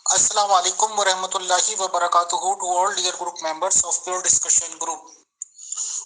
Assalamu alaikum wa rahmatullahi wa barakatuhu to all dear group members of Pure Discussion Group.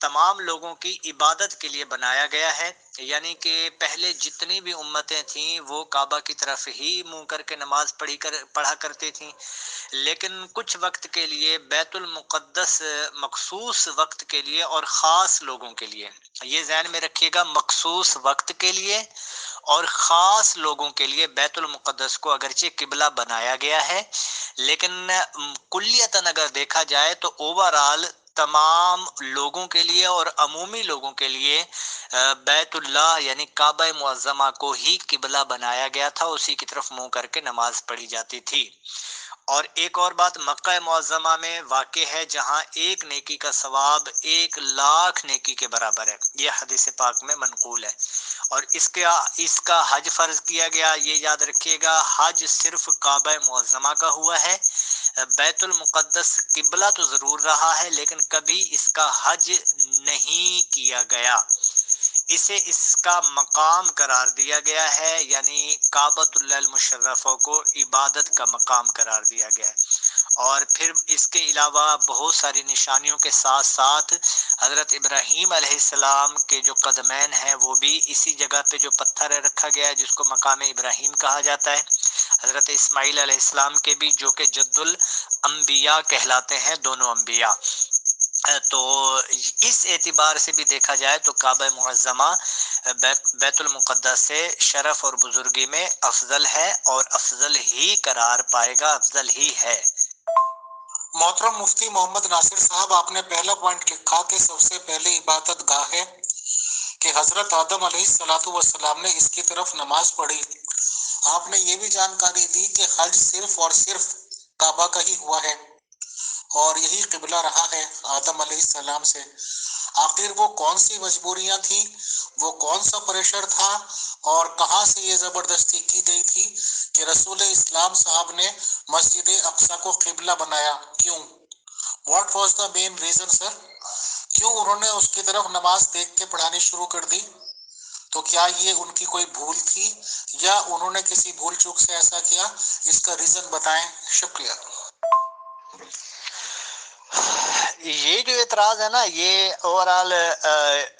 تمام لوگوں کی عبادت کے لیے بنایا گیا ہے، یعنی کہ پہلے جتنی بھی امتیں تھیں وہ کعبہ کی طرف ہی منہ کر کے نماز پڑھا کرتی تھیں، لیکن کچھ وقت کے لیے بیت المقدس مخصوص وقت کے لیے اور خاص لوگوں کے لیے، یہ ذہن میں رکھیے گا، مخصوص وقت کے لیے اور خاص لوگوں کے لیے بیت المقدس کو اگرچہ قبلہ بنایا گیا ہے، لیکن کلیتاً اگر دیکھا جائے تو اوورآل تمام لوگوں کے لیے اور عمومی لوگوں کے لیے بیت اللہ یعنی کعبہ معظمہ کو ہی قبلہ بنایا گیا تھا، اسی کی طرف منہ کر کے نماز پڑھی جاتی تھی۔ اور ایک اور بات، مکہ معظمہ میں واقع ہے جہاں ایک نیکی کا ثواب 1,00,000 نیکی کے برابر ہے، یہ حدیث پاک میں منقول ہے۔ اور اس کا حج فرض کیا گیا، یہ یاد رکھیے گا، حج صرف کعبہ معظمہ کا ہوا ہے، بیت المقدس قبلہ تو ضرور رہا ہے لیکن کبھی اس کا حج نہیں کیا گیا، اسے اس کا مقام قرار دیا گیا ہے، یعنی کعبۃ اللہ المشرفہ کو عبادت کا مقام قرار دیا گیا ہے۔ اور پھر اس کے علاوہ بہت ساری نشانیوں کے ساتھ ساتھ حضرت ابراہیم علیہ السلام کے جو قدمین ہیں وہ بھی اسی جگہ پہ جو پتھر رکھا گیا ہے جس کو مقام ابراہیم کہا جاتا ہے، حضرت اسماعیل علیہ السلام کے بھی جو کہ جد الانبیاء کہلاتے ہیں، دونوں انبیاء۔ تو اس اعتبار سے بھی دیکھا جائے تو کعبہ معظمہ بیت المقدس سے شرف اور بزرگی میں افضل ہے اور افضل ہی قرار پائے گا، افضل ہی ہے۔ محترم مفتی محمد ناصر صاحب، آپ نے پہلا پوائنٹ لکھا کہ سب سے پہلی عبادت گاہ ہے کہ حضرت آدم علیہ السلام نے اس کی طرف نماز پڑھی۔ آپ نے یہ بھی جانکاری دی کہ حج صرف اور صرف کعبہ کا ہی ہوا ہے اور یہی قبلہ رہا ہے آدم علیہ السلام سے۔ آخر وہ کون سی مجبوریاں تھیں، وہ کون سا پریشر تھا اور کہاں سے یہ زبردستی کی گئی تھی کہ رسول اسلام صاحب نے مسجد اقصی کو قبلہ بنایا؟ کیوں؟ What was the main reason sir? کیوں انہوں نے اس کی طرف نماز دیکھ کے پڑھانی شروع کر دی؟ تو کیا یہ ان کی کوئی بھول تھی یا انہوں نے کسی بھول چوک سے ایسا کیا؟ اس کا ریزن بتائیں، شکریہ۔ یہ جو اعتراض ہے نا، یہ اوورال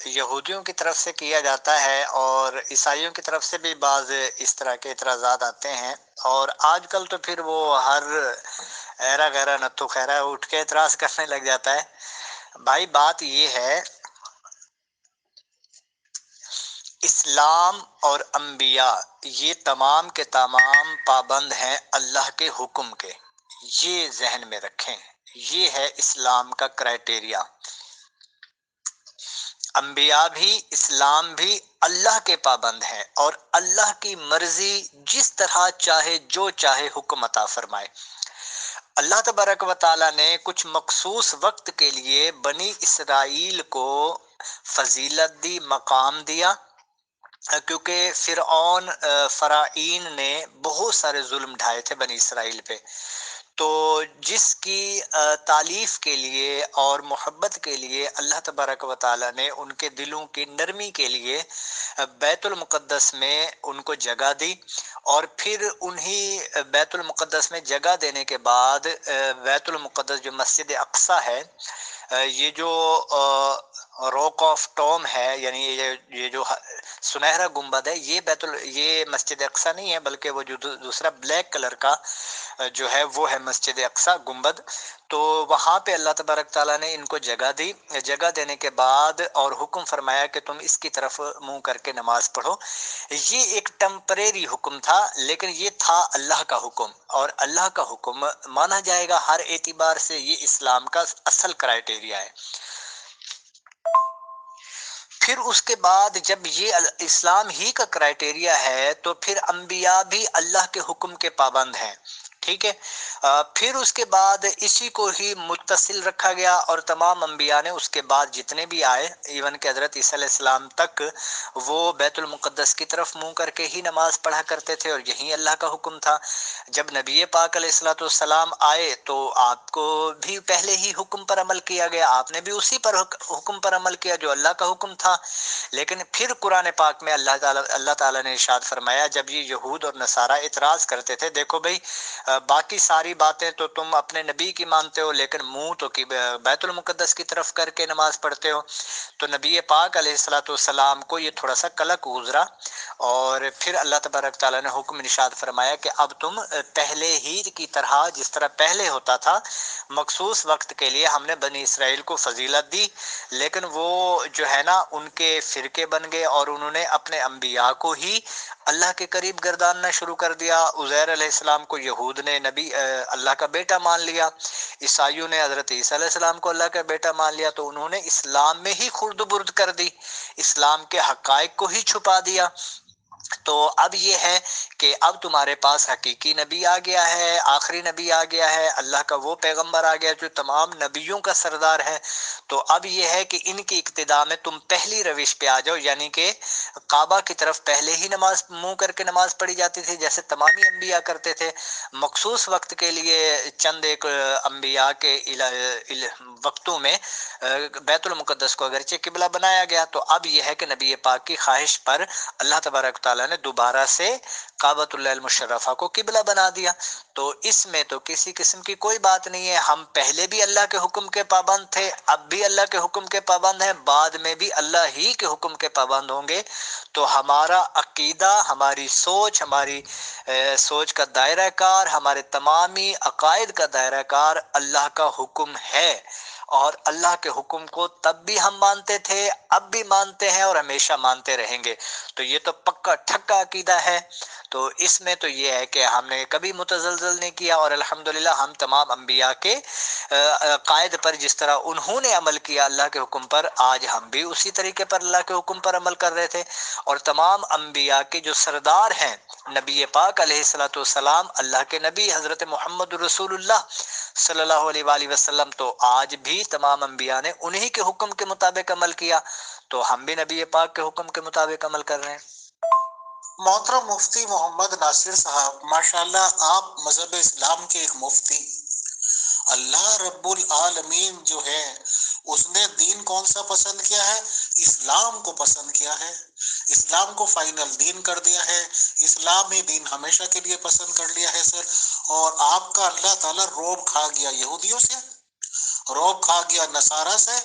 یہودیوں کی طرف سے کیا جاتا ہے اور عیسائیوں کی طرف سے بھی بعض اس طرح کے اعتراضات آتے ہیں، اور آج کل تو پھر وہ ہر ایرا غیرہ نتھو خیرہ اٹھ کے اعتراض کرنے لگ جاتا ہے۔ بھائی بات یہ ہے، اسلام اور انبیاء یہ تمام کے تمام پابند ہیں اللہ کے حکم کے، یہ ذہن میں رکھیں، یہ ہے اسلام کا کرائٹیریا۔ انبیاء بھی، اسلام بھی اللہ کے پابند ہیں اور اللہ کی مرضی جس طرح چاہے جو چاہے حکم عطا فرمائے۔ اللہ تبارک و تعالی نے کچھ مخصوص وقت کے لیے بنی اسرائیل کو فضیلت دی، مقام دیا، کیونکہ فرعون فرعین نے بہت سارے ظلم ڈھائے تھے بنی اسرائیل پہ، تو جس کی تعلیف کے لیے اور محبت کے لیے اللہ تبارک و تعالی نے ان کے دلوں کی نرمی کے لیے بیت المقدس میں ان کو جگہ دی، اور پھر انہی بیت المقدس میں جگہ دینے کے بعد بیت المقدس جو مسجد اقصی ہے، یہ جو روک آف ٹوم ہے، یعنی یہ جو سنہرا گنبد ہے، یہ مسجد اقصی نہیں ہے بلکہ وہ جو دوسرا بلیک کلر کا جو ہے وہ ہے مسجد اقصی گنبد۔ تو وہاں پہ اللہ تبارک تعالیٰ نے ان کو جگہ دی، جگہ دینے کے بعد اور حکم فرمایا کہ تم اس کی طرف منہ کر کے نماز پڑھو۔ یہ ایک ٹیمپریری حکم تھا لیکن یہ تھا اللہ کا حکم، اور اللہ کا حکم مانا جائے گا ہر اعتبار سے، یہ اسلام کا اصل کرائٹیریا ہے۔ پھر اس کے بعد جب یہ اسلام ہی کا کرائٹیریا ہے تو پھر انبیاء بھی اللہ کے حکم کے پابند ہیں، ٹھیک ہے۔ پھر اس کے بعد اسی کو ہی متصل رکھا گیا، اور تمام انبیاء نے اس کے بعد جتنے بھی آئے، ایون کہ حضرت عیسیٰ علیہ السلام تک، وہ بیت المقدس کی طرف منہ کر کے ہی نماز پڑھا کرتے تھے اور یہی اللہ کا حکم تھا۔ جب نبی پاک علیہ الصلوۃ والسلام آئے تو آپ کو بھی پہلے ہی حکم پر عمل کیا گیا، آپ نے بھی اسی پر حکم پر عمل کیا جو اللہ کا حکم تھا۔ لیکن پھر قرآن پاک میں اللہ تعالیٰ نے ارشاد فرمایا، جب یہ یہود اور نصارہ اعتراض کرتے تھے، دیکھو بھئی باقی ساری باتیں تو تم اپنے نبی کی مانتے ہو، لیکن منہ تو بیت المقدس کی طرف کر کے نماز پڑھتے ہو۔ تو نبی پاک علیہ الصلوۃ والسلام کو یہ تھوڑا سا کلک گزرا، اور پھر اللہ تبارک تعالیٰ نے حکم ارشاد فرمایا کہ اب تم پہلے ہی کی طرح، جس طرح پہلے ہوتا تھا، مخصوص وقت کے لیے ہم نے بنی اسرائیل کو فضیلت دی، لیکن وہ جو ہے نا ان کے فرقے بن گئے، اور انہوں نے اپنے انبیاء کو ہی اللہ کے قریب گرداننا شروع کر دیا۔ عزیر علیہ السلام کو یہود نے نبی اللہ کا بیٹا مان لیا، عیسائیوں نے حضرت عیسیٰ علیہ السلام کو اللہ کا بیٹا مان لیا، تو انہوں نے اسلام میں ہی خرد برد کر دی، اسلام کے حقائق کو ہی چھپا دیا۔ تو اب یہ ہے کہ اب تمہارے پاس حقیقی نبی آ گیا ہے، آخری نبی آ گیا ہے، اللہ کا وہ پیغمبر آ گیا جو تمام نبیوں کا سردار ہے۔ تو اب یہ ہے کہ ان کی اقتداء میں تم پہلی روش پہ آ جاؤ، یعنی کہ کعبہ کی طرف پہلے ہی نماز منہ کر کے نماز پڑھی جاتی تھی جیسے تمامی انبیاء کرتے تھے۔ مخصوص وقت کے لیے چند ایک انبیاء کے وقتوں میں بیت المقدس کو اگرچہ قبلہ بنایا گیا، تو اب یہ ہے کہ نبی پاک کی خواہش پر اللہ تبارک تعالیٰ نے دوبارہ سے کعبۃ اللہ المشرفہ کو قبلہ بنا دیا۔ تو اس میں تو کسی قسم کی کوئی بات نہیں ہے، ہم پہلے بھی اللہ کے حکم کے پابند تھے، اب بھی اللہ کے حکم کے پابند ہیں، بعد میں بھی اللہ ہی کے حکم کے پابند ہوں گے۔ تو ہمارا عقیدہ، ہماری سوچ، ہماری سوچ کا دائرہ کار، ہمارے تمامی عقائد کا دائرہ کار اللہ کا حکم ہے، اور اللہ کے حکم کو تب بھی ہم مانتے تھے، اب بھی مانتے ہیں، اور ہمیشہ مانتے رہیں گے۔ تو یہ تو پکا ٹھکا عقیدہ ہے۔ تو اس میں تو یہ ہے کہ ہم نے کبھی متزلزل نہیں کیا، اور الحمدللہ ہم تمام انبیاء کے قائد پر جس طرح انہوں نے عمل کیا اللہ کے حکم پر، آج ہم بھی اسی طریقے پر اللہ کے حکم پر عمل کر رہے تھے۔ اور تمام انبیاء کے جو سردار ہیں نبی پاک علیہ الصلوۃ والسلام، اللہ کے نبی حضرت محمد رسول اللہ صلی اللہ علیہ وآلہ وسلم، تو آج بھی تمام انبیاء نے انہی کے حکم کے مطابق عمل کیا، تو ہم بھی نبی پاک کے حکم کے مطابق عمل کر رہے ہیں۔ محترم مفتی محمد ناصر صاحب، ماشاءاللہ آپ مذہب اسلام کے ایک مفتی، اللہ رب العالمین جو ہے اس نے دین کون سا پسند کیا ہے؟ اسلام کو پسند کیا ہے، اسلام کو فائنل دین کر دیا ہے، اسلام ہی دین ہمیشہ کے لیے پسند کر لیا ہے سر۔ اور آپ کا اللہ تعالیٰ روب کھا گیا یہودیوں سے، روب کھا گیا نصارہ سے،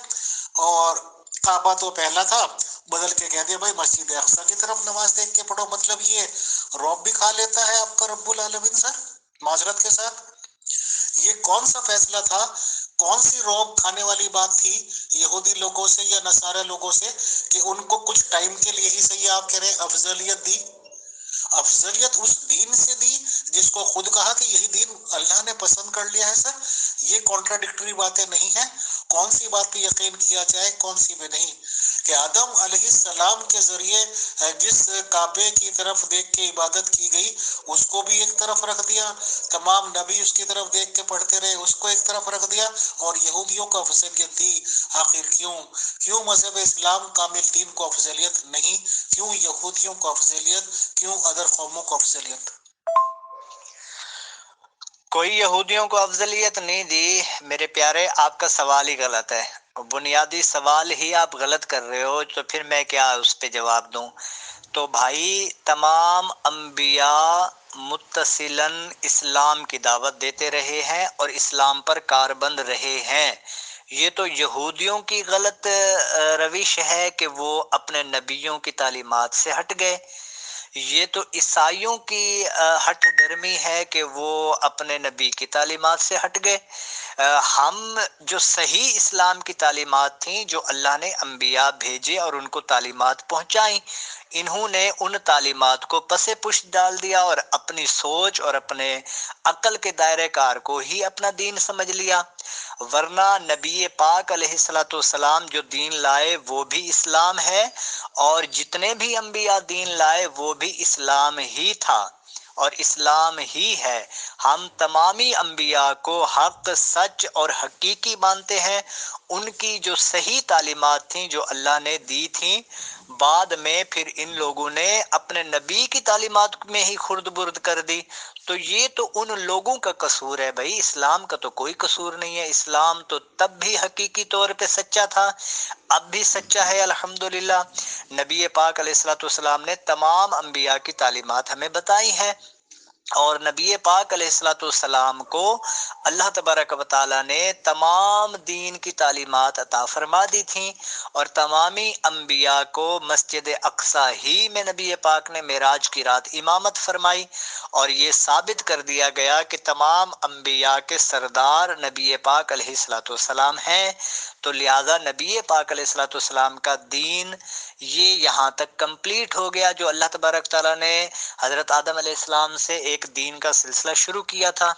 اور کعبہ تو پہلا تھا، بدل کے کہہ دیا بھائی مسجد اقصی کی طرف نماز دیکھ کے پڑھو۔ مطلب یہ روب بھی کھا لیتا ہے آپ کا رب العالمین سر، معذرت کے ساتھ۔ یہ کون سا فیصلہ تھا، کون سی روب کھانے والی بات تھی یہودی لوگوں سے یا نصارہ لوگوں سے کہ ان کو کچھ ٹائم کے لیے ہی صحیح آپ کہہ رہے ہیں افضلیت دی؟ افضلیت اس دین سے دی جس کو خود کہا کہ یہی دین اللہ نے پسند کر لیا ہے سر۔ یہ کانٹراڈکٹری باتیں نہیں ہیں، کون سی بات پہ یقین کیا جائے کون سی پہ نہیں؟ کہ آدم علیہ السلام کے ذریعے جس کعبے کی طرف دیکھ کے عبادت کی گئی اس کو بھی ایک طرف رکھ دیا، تمام نبی اس کی طرف دیکھ کے پڑھتے رہے اس کو ایک طرف رکھ دیا، اور یہودیوں کو افضلیت دی۔ آخر کیوں مذہب اسلام کامل دین کو افضلیت نہیں؟ کیوں یہودیوں کو افضلیت؟ کیوں ادر قوموں کو افضلیت؟ کوئی یہودیوں کو افضلیت نہیں دی میرے پیارے، آپ کا سوال ہی غلط ہے، بنیادی سوال ہی آپ غلط کر رہے ہو، تو پھر میں کیا اس پہ جواب دوں؟ تو بھائی تمام انبیاء متصلاً اسلام کی دعوت دیتے رہے ہیں اور اسلام پر کاربند رہے ہیں۔ یہ تو یہودیوں کی غلط روش ہے کہ وہ اپنے نبیوں کی تعلیمات سے ہٹ گئے، یہ تو عیسائیوں کی ہٹ درمی ہے کہ وہ اپنے نبی کی تعلیمات سے ہٹ گئے۔ ہم جو صحیح اسلام کی تعلیمات تھیں جو اللہ نے انبیاء بھیجے اور ان کو تعلیمات پہنچائیں، انہوں نے ان تعلیمات کو پس پش ڈال دیا اور اپنی سوچ اور اپنے عقل کے دائرے کار کو ہی اپنا دین سمجھ لیا۔ ورنہ نبی پاک علیہ الصلوۃ والسلام جو دین لائے وہ بھی اسلام ہے، اور جتنے بھی انبیاء دین لائے وہ بھی اسلام ہی تھا اور اسلام ہی ہے۔ ہم تمامی انبیاء کو حق، سچ اور حقیقی مانتے ہیں۔ ان کی جو صحیح تعلیمات تھیں جو اللہ نے دی تھیں، بعد میں پھر ان لوگوں نے اپنے نبی کی تعلیمات میں ہی خرد برد کر دی، تو یہ تو ان لوگوں کا قصور ہے بھائی، اسلام کا تو کوئی قصور نہیں ہے۔ اسلام تو تب بھی حقیقی طور پہ سچا تھا، اب بھی سچا ہے الحمدللہ۔ نبی پاک علیہ الصلوۃ والسلام نے تمام انبیاء کی تعلیمات ہمیں بتائی ہیں، اور نبی پاک علیہ الصلوۃ والسلام کو اللہ تبارک و تعالیٰ نے تمام دین کی تعلیمات عطا فرما دی تھیں، اور تمامی انبیاء کو مسجد اقصی ہی میں نبی پاک نے معراج کی رات امامت فرمائی، اور یہ ثابت کر دیا گیا کہ تمام انبیاء کے سردار نبی پاک علیہ الصلوۃ والسلام ہیں۔ تو لہذا نبی پاک علیہ الصلوۃ والسلام کا دین یہ یہاں تک کمپلیٹ ہو گیا، جو اللہ تبارک تعالیٰ نے حضرت آدم علیہ السلام سے ایک دین کا سلسلہ شروع کیا تھا۔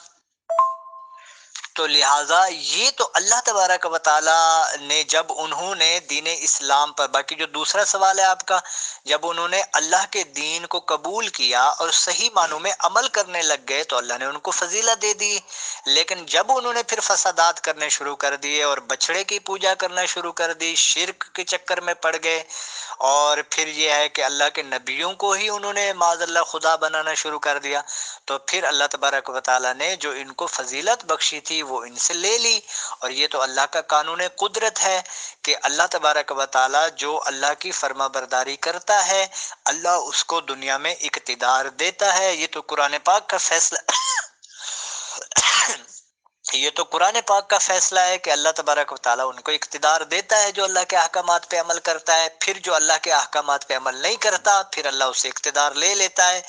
تو لہٰذا یہ تو اللہ تبارک و تعالیٰ نے جب انہوں نے دین اسلام پر، باقی جو دوسرا سوال ہے آپ کا، جب انہوں نے اللہ کے دین کو قبول کیا اور صحیح معنوں میں عمل کرنے لگ گئے تو اللہ نے ان کو فضیلت دے دی، لیکن جب انہوں نے پھر فسادات کرنے شروع کر دیے اور بچڑے کی پوجا کرنا شروع کر دی، شرک کے چکر میں پڑ گئے، اور پھر یہ ہے کہ اللہ کے نبیوں کو ہی انہوں نے معاذ اللہ خدا بنانا شروع کر دیا، تو پھر اللہ تبارک و تعالیٰ نے جو ان کو فضیلت بخشی تھی وہ ان سے لے لی۔ اور یہ تو اللہ کا قانون قدرت ہے کہ اللہ تبارک و تعالیٰ جو اللہ کی فرما برداری کرتا ہے اللہ اس کو دنیا میں اقتدار دیتا ہے۔ یہ تو قرآن پاک کا فیصلہ یہ تو قرآن پاک کا فیصلہ ہے کہ اللہ تبارک و تعالیٰ ان کو اقتدار دیتا ہے جو اللہ کے احکامات پہ عمل کرتا ہے، پھر جو اللہ کے احکامات پہ عمل نہیں کرتا پھر اللہ اسے اقتدار لے لیتا ہے۔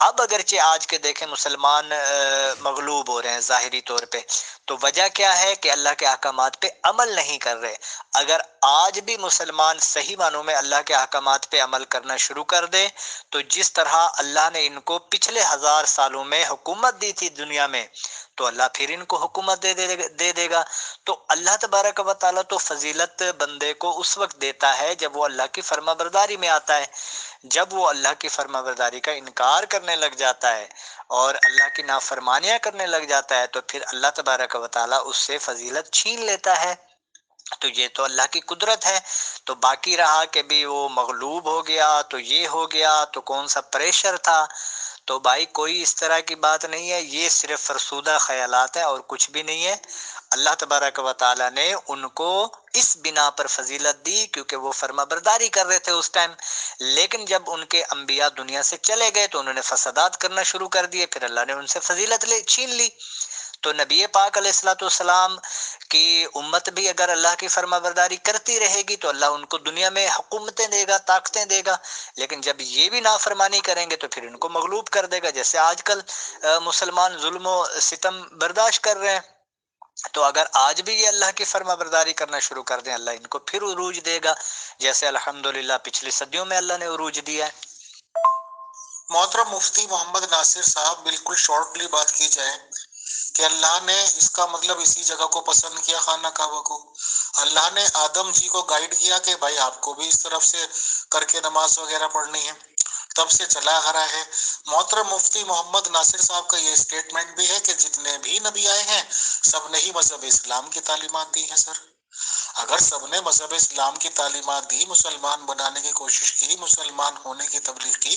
اب اگرچہ آج کے دیکھیں مسلمان مغلوب ہو رہے ہیں ظاہری طور پہ، تو وجہ کیا ہے کہ اللہ کے احکامات پہ عمل نہیں کر رہے۔ اگر آج بھی مسلمان صحیح معنوں میں اللہ کے احکامات پہ عمل کرنا شروع کر دے تو جس طرح اللہ نے ان کو پچھلے 1000 سالوں میں حکومت دی تھی دنیا میں، تو اللہ پھر ان کو حکومت دے دے گا۔ تو اللہ تبارک و تعالیٰ تو فضیلت بندے کو اس وقت دیتا ہے جب وہ اللہ کی فرما برداری میں آتا ہے۔ جب وہ اللہ کی فرما برداری کا انکار کرنے لگ جاتا ہے اور اللہ کی نافرمانیاں کرنے لگ جاتا ہے تو پھر اللہ تبارک و تعالیٰ اس سے فضیلت چھین لیتا ہے۔ تو یہ تو اللہ کی قدرت ہے۔ تو باقی رہا کہ بھی وہ مغلوب ہو گیا تو یہ ہو گیا تو کون سا پریشر تھا، تو بھائی کوئی اس طرح کی بات نہیں ہے، یہ صرف فرسودہ خیالات ہیں اور کچھ بھی نہیں ہے۔ اللہ تبارک و تعالیٰ نے ان کو اس بنا پر فضیلت دی کیونکہ وہ فرما برداری کر رہے تھے اس ٹائم، لیکن جب ان کے انبیاء دنیا سے چلے گئے تو انہوں نے فسادات کرنا شروع کر دیے، پھر اللہ نے ان سے فضیلت چھین لی۔ تو نبی پاک علیہ الصلوۃ والسلام کی امت بھی اگر اللہ کی فرما برداری کرتی رہے گی تو اللہ ان کو دنیا میں حکومتیں دے گا، طاقتیں دے گا، لیکن جب یہ بھی نافرمانی کریں گے تو پھر ان کو مغلوب کر دے گا، جیسے آج کل مسلمان ظلم و ستم برداشت کر رہے ہیں۔ تو اگر آج بھی یہ اللہ کی فرما برداری کرنا شروع کر دیں اللہ ان کو پھر عروج دے گا، جیسے الحمدللہ پچھلی صدیوں میں اللہ نے عروج دیا ہے۔ محترم مفتی محمد ناصر صاحب، بالکل شارٹلی بات کی جائے کہ اللہ نے اس کا مطلب اسی جگہ کو پسند کیا، خانہ کعبہ کو، اللہ نے آدم جی کو گائیڈ کیا کہ بھائی آپ کو بھی اس طرف سے کر کے نماز وغیرہ پڑھنی ہے، تب سے چلا آ رہا ہے۔ محترم مفتی محمد ناصر صاحب کا یہ سٹیٹمنٹ بھی ہے کہ جتنے بھی نبی آئے ہیں سب نے ہی مذہب اسلام کی تعلیمات دی ہیں۔ سر اگر سب نے مذہب اسلام کی تعلیمات دی، مسلمان بنانے کی کوشش کی، مسلمان ہونے کی تبلیغ کی،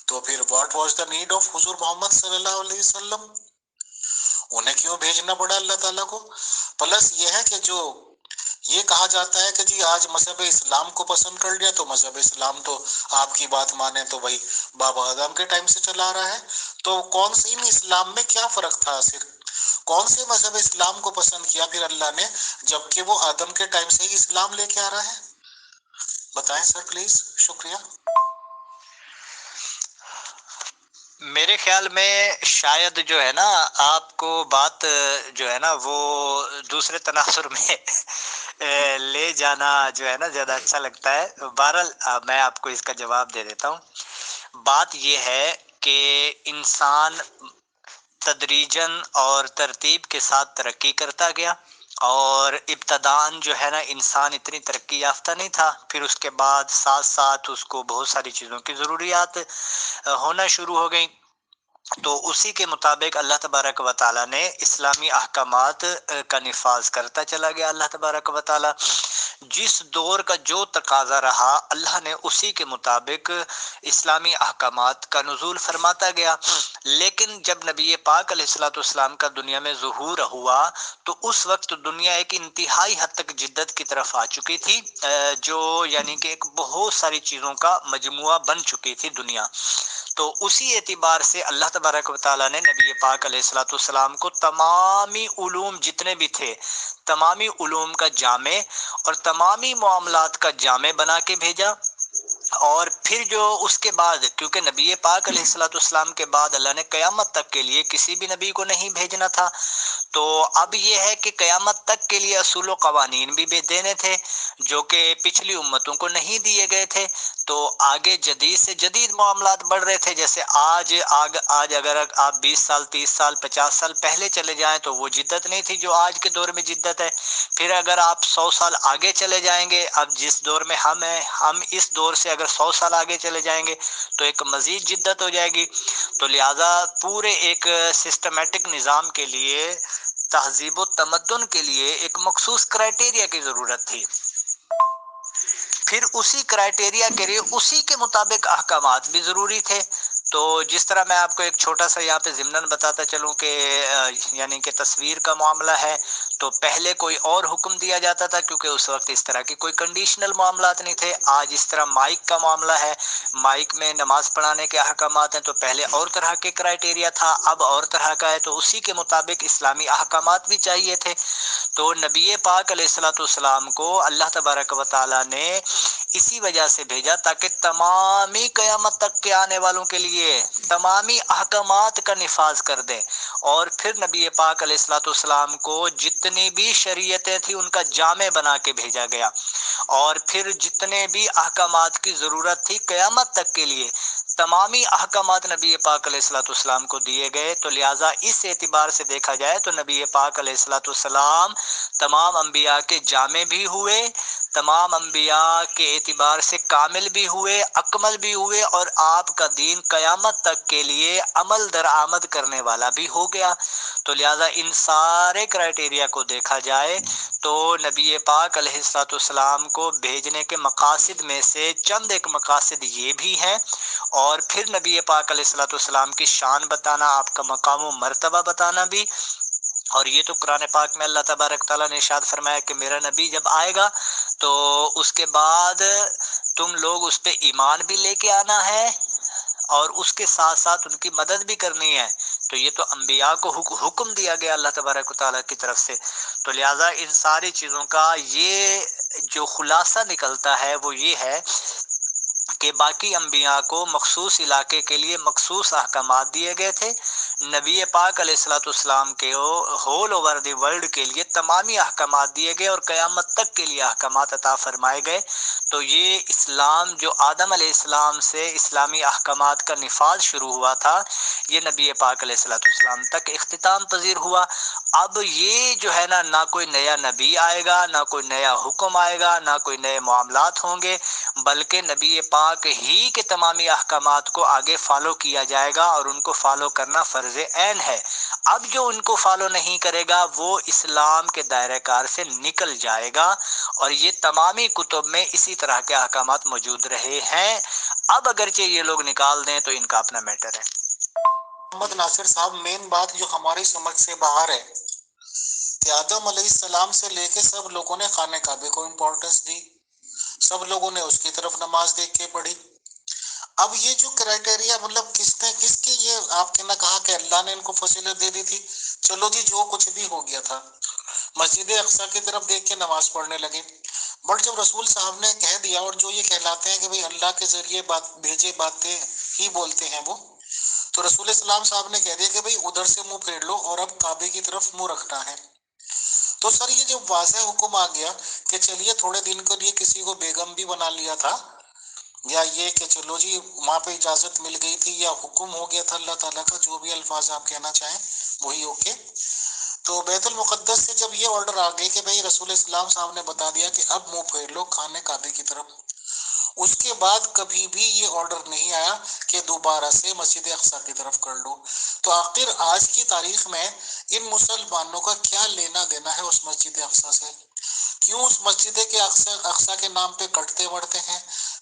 تو پھر what was the need of حضور محمد صلی اللہ علیہ وسلم؟ انہیں کیوں بھیجنا پڑا اللہ تعالیٰ کو؟ پلس یہ ہے کہ جو یہ کہا جاتا ہے کہ جی آج مذہب اسلام کو پسند کر لیا تو مذہب اسلام تو آپ کی بات مانیں تو بھائی بابا آدم کے ٹائم سے چلا رہا ہے، تو کون سی اسلام میں کیا فرق تھا؟ آخر کون سے مذہب اسلام کو پسند کیا پھر اللہ نے، جبکہ وہ آدم کے ٹائم سے ہی اسلام لے کے آ رہا ہے؟ بتائیں سر پلیز، شکریہ۔ میرے خیال میں شاید جو ہے نا آپ کو بات جو ہے نا وہ دوسرے تناظر میں لے جانا جو ہے نا زیادہ اچھا لگتا ہے۔ بہرحال میں آپ کو اس کا جواب دے دیتا ہوں۔ بات یہ ہے کہ انسان تدریجاً اور ترتیب کے ساتھ ترقی کرتا گیا، اور ابتداً جو ہے نا انسان اتنی ترقی یافتہ نہیں تھا، پھر اس کے بعد ساتھ ساتھ اس کو بہت ساری چیزوں کی ضروریات ہونا شروع ہو گئیں، تو اسی کے مطابق اللہ تبارک و تعالیٰ نے اسلامی احکامات کا نفاذ کرتا چلا گیا۔ اللہ تبارک و تعالیٰ جس دور کا جو تقاضا رہا اللہ نے اسی کے مطابق اسلامی احکامات کا نزول فرماتا گیا۔ لیکن جب نبی پاک علیہ الصلوۃ والسلام کا دنیا میں ظہور ہوا تو اس وقت دنیا ایک انتہائی حد تک جدت کی طرف آ چکی تھی، جو یعنی کہ ایک بہت ساری چیزوں کا مجموعہ بن چکی تھی دنیا۔ تو اسی اعتبار سے اللہ تبارک و تعالیٰ نے نبی پاک علیہ الصلوۃ والسلام کو تمامی علوم جتنے بھی تھے، تمامی علوم کا جامع اور تمامی معاملات کا جامع بنا کے بھیجا۔ اور پھر جو اس کے بعد، کیونکہ نبی پاک علیہ الصلوۃ والسلام کے بعد اللہ نے قیامت تک کے لیے کسی بھی نبی کو نہیں بھیجنا تھا، تو اب یہ ہے کہ قیامت تک کے لیے اصول و قوانین بھی دینے تھے جو کہ پچھلی امتوں کو نہیں دیے گئے تھے۔ تو آگے جدید سے جدید معاملات بڑھ رہے تھے، جیسے آج اگر آپ 20 سال 30 سال 50 سال پہلے چلے جائیں تو وہ جدت نہیں تھی جو آج کے دور میں جدت ہے۔ پھر اگر آپ 100 سال آگے چلے جائیں گے، اب جس دور میں ہم ہیں، ہم اس دور سے اگر 100 سال آگے چلے جائیں گے تو ایک مزید جدت ہو جائے گی۔ تو لہٰذا پورے ایک سسٹمیٹک نظام کے لیے، تہذیب و تمدن کے لیے ایک مخصوص کرائٹیریا کی ضرورت تھی۔ پھر اسی کرائٹیریا کے لیے اسی کے مطابق احکامات بھی ضروری تھے۔ تو جس طرح میں آپ کو ایک چھوٹا سا یہاں پہ ضمناً بتاتا چلوں کہ یعنی کہ تصویر کا معاملہ ہے، تو پہلے کوئی اور حکم دیا جاتا تھا کیونکہ اس وقت اس طرح کی کوئی کنڈیشنل معاملات نہیں تھے۔ آج اس طرح مائک کا معاملہ ہے، مائک میں نماز پڑھانے کے احکامات ہیں، تو پہلے اور طرح کے کرائٹیریا تھا، اب اور طرح کا ہے، تو اسی کے مطابق اسلامی احکامات بھی چاہیے تھے۔ تو نبی پاک علیہ الصلوۃ والسلام کو اللہ تبارک و تعالیٰ نے اسی وجہ سے بھیجا تاکہ تمامی قیامت تک کے آنے والوں کے لیے تمامی احکامات کا نفاذ کر دے۔ اور پھر نبی پاک علیہ الصلوۃ والسلام کو جتنی بھی شریعتیں تھیں ان کا جامع بنا کے بھیجا گیا، اور پھر جتنے بھی احکامات کی ضرورت تھی قیامت تک کے لیے تمامی احکامات نبی پاک علیہ الصلوۃ والسلام کو دیے گئے۔ تو لہٰذا اس اعتبار سے دیکھا جائے تو نبی پاک علیہ الصلوۃ والسلام تمام انبیاء کے جامع بھی ہوئے، تمام انبیاء کے اعتبار سے کامل بھی ہوئے، اکمل بھی ہوئے، اور آپ کا دین قیامت تک کے لیے عمل درآمد کرنے والا بھی ہو گیا۔ تو لہٰذا ان سارے کرائٹیریا کو دیکھا جائے تو نبی پاک علیہ الصلوۃ والسلام کو بھیجنے کے مقاصد میں سے چند ایک مقاصد یہ بھی ہیں، اور پھر نبی پاک علیہ الصلوۃ والسلام کی شان بتانا، آپ کا مقام و مرتبہ بتانا بھی۔ اور یہ تو قرآن پاک میں اللہ تبارک تعالیٰ نے ارشاد فرمایا کہ میرا نبی جب آئے گا تو اس کے بعد تم لوگ اس پہ ایمان بھی لے کے آنا ہے اور اس کے ساتھ ساتھ ان کی مدد بھی کرنی ہے۔ تو یہ تو انبیاء کو حکم دیا گیا اللہ تبارک و تعالیٰ کی طرف سے۔ تو لہٰذا ان ساری چیزوں کا یہ جو خلاصہ نکلتا ہے وہ یہ ہے کہ باقی انبیاء کو مخصوص علاقے کے لیے مخصوص احکامات دیے گئے تھے، نبی پاک علیہ الصلوۃ والسلام کے ہول اوور دی ورلڈ کے لیے تمامی احکامات دیے گئے اور قیامت تک کے لیے احکامات عطا فرمائے گئے۔ تو یہ اسلام جو آدم علیہ السلام سے اسلامی احکامات کا نفاذ شروع ہوا تھا، یہ نبی پاک علیہ الصلوۃ والسلام تک اختتام پذیر ہوا۔ اب یہ جو ہے نا، نہ کوئی نیا نبی آئے گا، نہ کوئی نیا حکم آئے گا، نہ کوئی نئے معاملات ہوں گے، بلکہ نبی پاک ہی کے تمامی احکامات کو آگے فالو کیا جائے گا، اور ان کو فالو کرنا فرض عین ہے۔ اب جو ان کو فالو نہیں کرے گا وہ اسلام کے دائرہ کار سے نکل جائے گا، اور یہ تمامی کتب میں اسی طرح کے احکامات موجود رہے ہیں۔ اب اگرچہ یہ لوگ نکال دیں تو ان کا اپنا میٹر ہے۔ محمد ناصر صاحب، مین بات جو ہماری سمجھ سے باہر ہے کہ آدم علیہ السلام سے لے کے سب لوگوں نے خانہ کعبے کو امپورٹنس دی، سب لوگوں نے اس کی طرف نماز دیکھ کے پڑھی۔ اب یہ جو کرائٹیریا مطلب کس کی، یہ آپ نے نہ کہا کہ اللہ نے ان کو فضیلت دے دی تھی، چلو جی جو کچھ بھی ہو گیا تھا، مسجد اقصیٰ کی طرف دیکھ کے نماز پڑھنے لگے۔ بٹ جب رسول صاحب نے کہہ دیا، اور جو یہ کہلاتے ہیں کہ بھئی اللہ کے ذریعے بھیجے باتیں ہی بولتے ہیں وہ، تو رسول اسلام صاحب نے کہہ دیا کہ بھئی ادھر سے منہ پھیر لو اور اب کعبے کی طرف منہ رکھنا ہے۔ تو سر یہ جو واضح حکم آ گیا کہ چلیے تھوڑے دن کے لیے کسی کو بیگم بھی بنا لیا تھا، یا یہ کہ چلو جی وہاں پہ اجازت مل گئی تھی یا حکم ہو گیا تھا اللہ تعالیٰ کا، جو بھی الفاظ آپ کہنا چاہیں وہی اوکے۔ تو بیت المقدس سے جب یہ آرڈر آ گئی کہ بھئی رسول اسلام صاحب نے بتا دیا کہ اب منہ پھیر لو خانہ کعبے کی طرف، اس کے بعد کبھی بھی یہ آرڈر نہیں آیا کہ دوبارہ سے مسجد اقصیٰ کی طرف کر لو۔ تو آخر آج کی تاریخ میں ان مسلمانوں کا کیا لینا دینا ہے اس مسجد اقصیٰ سے؟ کیوں اس مسجد کے اقصیٰ کے نام پہ کٹتے بڑھتے ہیں؟